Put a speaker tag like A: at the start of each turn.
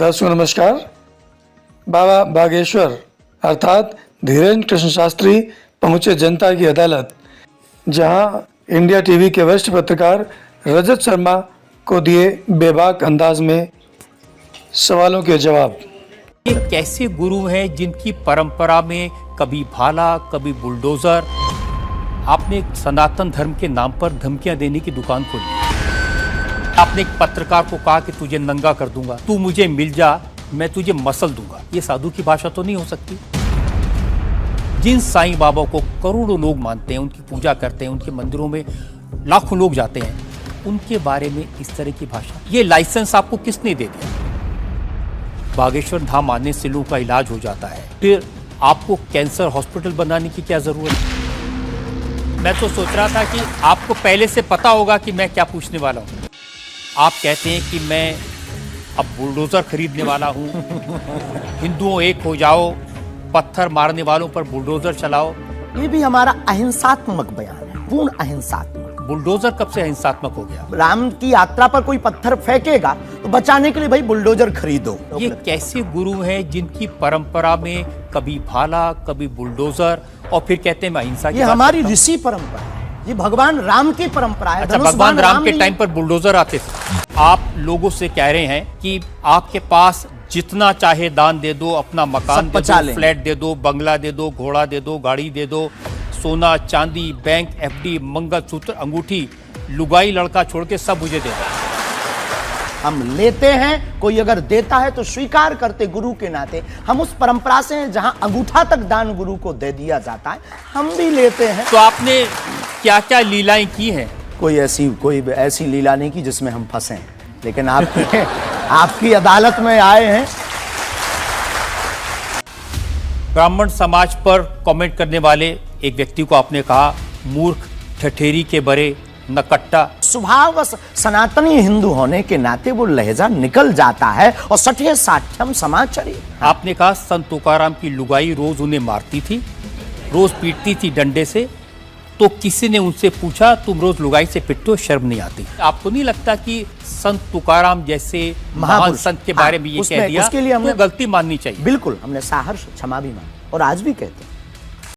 A: दर्शकों नमस्कार। बाबा बागेश्वर अर्थात धीरेन्द्र कृष्ण शास्त्री पहुंचे जनता की अदालत, जहां इंडिया टीवी के वरिष्ठ पत्रकार रजत शर्मा को दिए बेबाक अंदाज में सवालों के जवाब।
B: ये कैसे गुरु हैं जिनकी परंपरा में कभी भाला कभी बुलडोजर। आपने एक सनातन धर्म के नाम पर धमकियां देने की दुकान खोली। आपने एक पत्रकार को कहा कि तुझे नंगा कर दूंगा, तू मुझे मिल जा, मैं तुझे मसल दूंगा। ये साधु की भाषा तो नहीं हो सकती। जिन साईं बाबा को करोड़ों लोग मानते हैं, उनकी पूजा करते हैं, उनके मंदिरों में लाखों लोग जाते हैं, उनके बारे में इस तरह की भाषा, ये लाइसेंस आपको किसने दे दिया? बागेश्वर धाम आने से लोगों का इलाज हो जाता है, फिर आपको कैंसर हॉस्पिटल बनाने की क्या जरूरत है? मैं तो सोच रहा था कि आपको पहले से पता होगा कि मैं क्या पूछने वाला हूँ। आप कहते हैं कि मैं अब बुलडोजर खरीदने वाला हूँ, हिंदुओं एक हो जाओ, पत्थर मारने वालों पर बुलडोजर चलाओ।
C: ये भी हमारा अहिंसात्मक बयान है, पूर्ण अहिंसात्मक।
B: बुलडोजर कब से अहिंसात्मक हो गया?
C: राम की यात्रा पर कोई पत्थर फेंकेगा तो बचाने के लिए भाई बुलडोजर खरीदो।
B: ये कैसे गुरु हैं जिनकी परंपरा में कभी भाला कभी बुलडोजर, और फिर कहते हैं मैं अहिंसा की
C: ये
B: बात
C: हमारी
B: करता हूं।
C: ऋषि परंपरा है, ये भगवान राम की परंपरा है।
B: अच्छा, भगवान राम के टाइम पर बुलडोजर आते थे। आप लोगों से कह रहे हैं कि आपके पास जितना चाहे दान दे दो, अपना मकान दे दो, फ्लैट दे दो, बंगला दे दो, घोड़ा दे दो, गाड़ी दे दो, सोना चांदी, बैंक, एफडी, मंगलसूत्र, अंगूठी, लुगाई लड़का छोड़ के सब मुझे दे दो।
C: हम लेते हैं, कोई अगर देता है तो स्वीकार करते गुरु के नाते। हम उस परंपरा से हैं जहां अंगूठा तक दान गुरु को दे दिया जाता है, हम भी लेते हैं।
B: तो आपने क्या क्या लीलाएं की हैं?
C: कोई ऐसी लीला नहीं की जिसमें हम फंसे, लेकिन आपकी अदालत में आए हैं।
B: ब्राह्मण समाज पर कमेंट करने वाले एक व्यक्ति को आपने कहा मूर्ख, ठठेरी के बरे, नकट्टा।
C: स्वभाव सनातनी हिंदू होने के नाते वो लहजा निकल जाता है और सठे साठ्यम समाचरी।
B: आपने कहा संत तुकाराम की लुगाई रोज उन्हें मारती थी, रोज पीटती थी डंडे से, तो किसी ने उनसे पूछा तुम रोज लुगाई से पिटते हो, शर्म नहीं आती? आपको नहीं लगता कि संत तुकाराम जैसे महान संत के बारे में ये कह दिया, उसके लिए हमने गलती माननी चाहिए?
C: बिल्कुल, हमने साहर्ष क्षमा भी मांगी और आज भी कहते हैं।